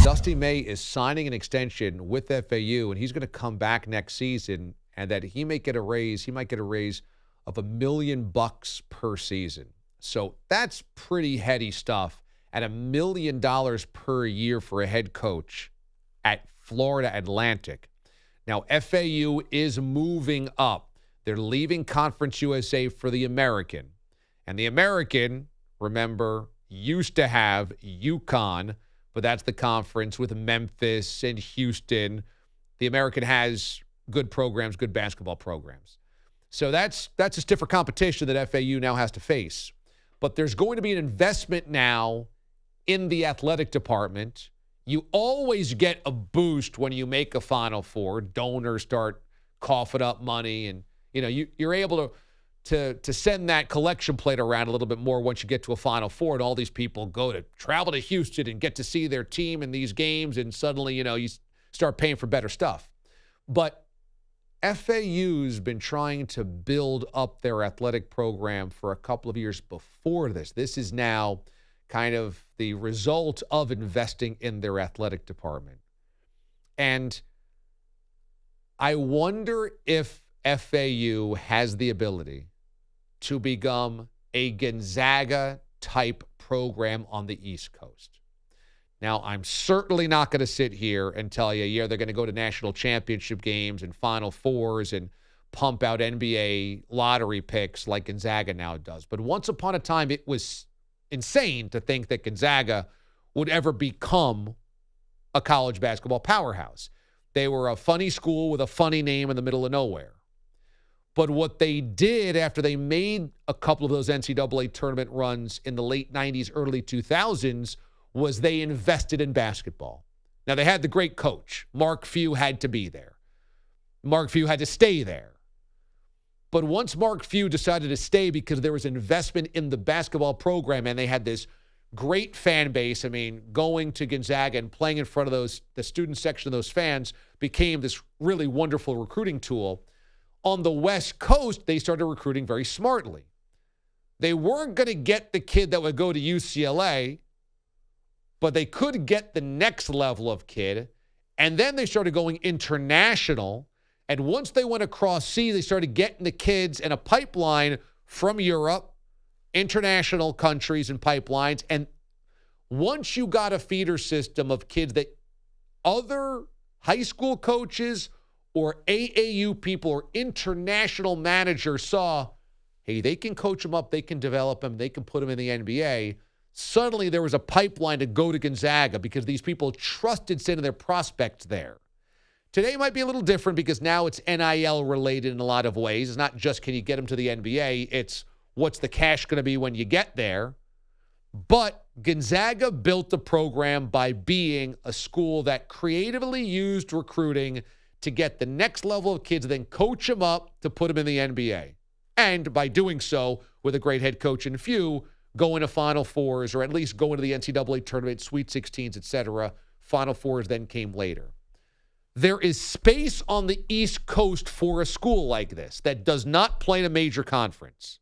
Dusty May is signing an extension with FAU, and he's going to come back next season, and that he might get a raise. He might get a raise of $1 million per season. So that's pretty heady stuff at $1 million per year for a head coach at Florida Atlantic. Now, FAU is moving up. They're leaving Conference USA for the American. And the American, remember, used to have UConn, but that's the conference with Memphis and Houston. The American has good programs, good basketball programs. So that's a stiffer competition that FAU now has to face. But there's going to be an investment now in the athletic department. You always get a boost when you make a Final Four. Donors start coughing up money, and you're able to send that collection plate around a little bit more once you get to a Final Four, and all these people travel to Houston and get to see their team in these games, and suddenly you start paying for better stuff. But FAU's been trying to build up their athletic program for a couple of years before this. This is now kind of the result of investing in their athletic department. And I wonder if FAU has the ability to become a Gonzaga-type program on the East Coast. Now, I'm certainly not going to sit here and tell you, they're going to go to national championship games and Final Fours and pump out NBA lottery picks like Gonzaga now does. But once upon a time, it was insane to think that Gonzaga would ever become a college basketball powerhouse. They were a funny school with a funny name in the middle of nowhere. But what they did after they made a couple of those NCAA tournament runs in the late 90s, early 2000s, was they invested in basketball. Now, they had the great coach. Mark Few had to be there. Mark Few had to stay there. But once Mark Few decided to stay because there was investment in the basketball program and they had this great fan base, going to Gonzaga and playing in front of the student section of those fans became this really wonderful recruiting tool. On the West Coast, they started recruiting very smartly. They weren't going to get the kid that would go to UCLA, but they could get the next level of kid. And then they started going international. And once they went across sea, they started getting the kids in a pipeline from Europe, international countries and pipelines. And once you got a feeder system of kids that other high school coaches or AAU people or international managers saw, hey, they can coach them up, they can develop them, they can put them in the NBA. Suddenly there was a pipeline to go to Gonzaga because these people trusted sending their prospects there. Today might be a little different because now it's NIL related in a lot of ways. It's not just can you get them to the NBA, it's what's the cash going to be when you get there. But Gonzaga built the program by being a school that creatively used recruiting to get the next level of kids, then coach them up to put them in the NBA. And by doing so, with a great head coach in Few, going to Final Fours or at least going to the NCAA tournament, Sweet 16s, etc. Final Fours then came later. There is space on the East Coast for a school like this that does not play in a major conference.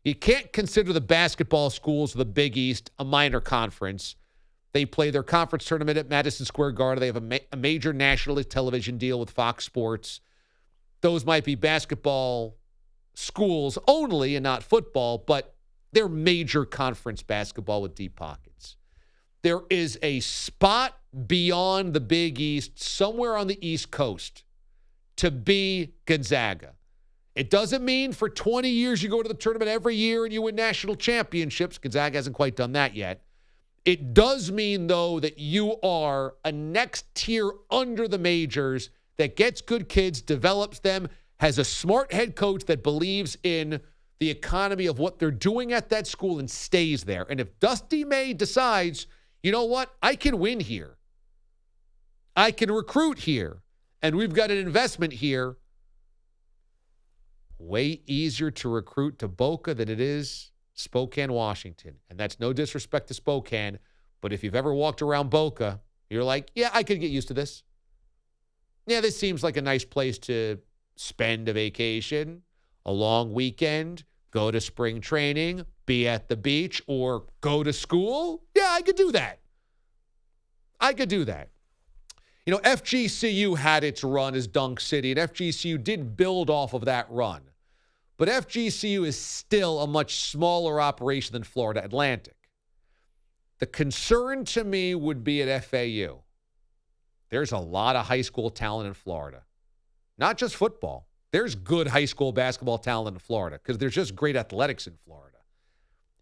You can't consider the basketball schools of the Big East a minor conference. They play their conference tournament at Madison Square Garden. They have a major national television deal with Fox Sports. Those might be basketball schools only and not football, but they're major conference basketball with deep pockets. There is a spot beyond the Big East, somewhere on the East Coast, to be Gonzaga. It doesn't mean for 20 years you go to the tournament every year and you win national championships. Gonzaga hasn't quite done that yet. It does mean, though, that you are a next tier under the majors that gets good kids, develops them, has a smart head coach that believes in the economy of what they're doing at that school and stays there. And if Dusty May decides, you know what, I can win here, I can recruit here, and we've got an investment here, way easier to recruit to Boca than it is Spokane, Washington. And that's no disrespect to Spokane, but if you've ever walked around Boca, you're like, yeah, I could get used to this. Yeah, this seems like a nice place to spend a vacation, a long weekend, go to spring training, be at the beach, or go to school. Yeah, I could do that. I could do that. FGCU had its run as Dunk City, and FGCU did build off of that run. But FGCU is still a much smaller operation than Florida Atlantic. The concern to me would be at FAU. There's a lot of high school talent in Florida. Not just football. There's good high school basketball talent in Florida because there's just great athletics in Florida.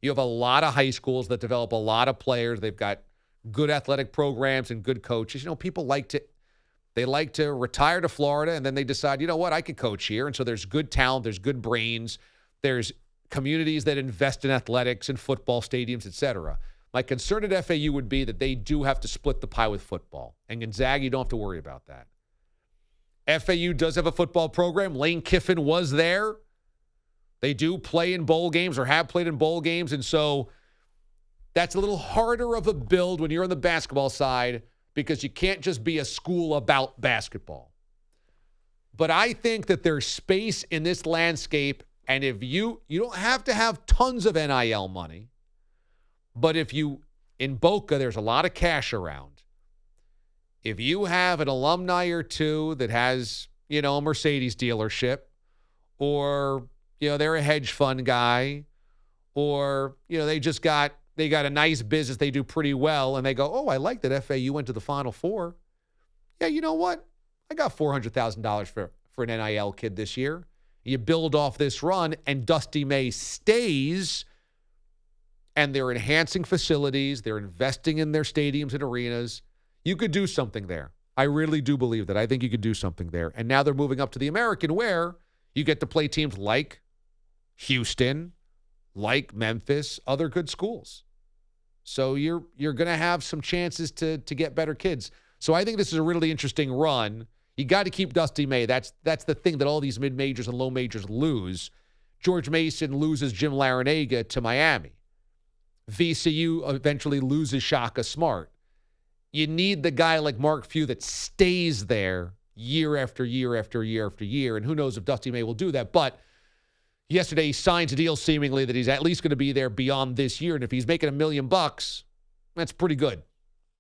You have a lot of high schools that develop a lot of players. They've got good athletic programs and good coaches. People like to retire to Florida, and then they decide, you know what, I could coach here. And so there's good talent, there's good brains, there's communities that invest in athletics and football stadiums, et cetera. My concern at FAU would be that they do have to split the pie with football. And Gonzaga, you don't have to worry about that. FAU does have a football program. Lane Kiffin was there. They do play in bowl games or have played in bowl games. And so that's a little harder of a build when you're on the basketball side because you can't just be a school about basketball. But I think that there's space in this landscape. And if you don't have to have tons of NIL money, but in Boca, there's a lot of cash around. If you have an alumni or two that has, a Mercedes dealership, or, they're a hedge fund guy, or, they got a nice business, they do pretty well, and they go, oh, I like that FAU went to the Final Four. Yeah, you know what? I got $400,000 for an NIL kid this year. You build off this run, and Dusty May stays, and they're enhancing facilities. They're investing in their stadiums and arenas. You could do something there. I really do believe that. I think you could do something there. And now they're moving up to the American, where you get to play teams like Houston, like Memphis, other good schools. So you're going to have some chances to get better kids. So I think this is a really interesting run. You got to keep Dusty May. That's the thing that all these mid-majors and low majors lose. George Mason loses Jim Larinaga to Miami. VCU eventually loses Shaka Smart. You need the guy like Mark Few that stays there year after year after year after year. And who knows if Dusty May will do that. But yesterday he signs a deal seemingly that he's at least going to be there beyond this year. And if he's making $1 million, that's pretty good.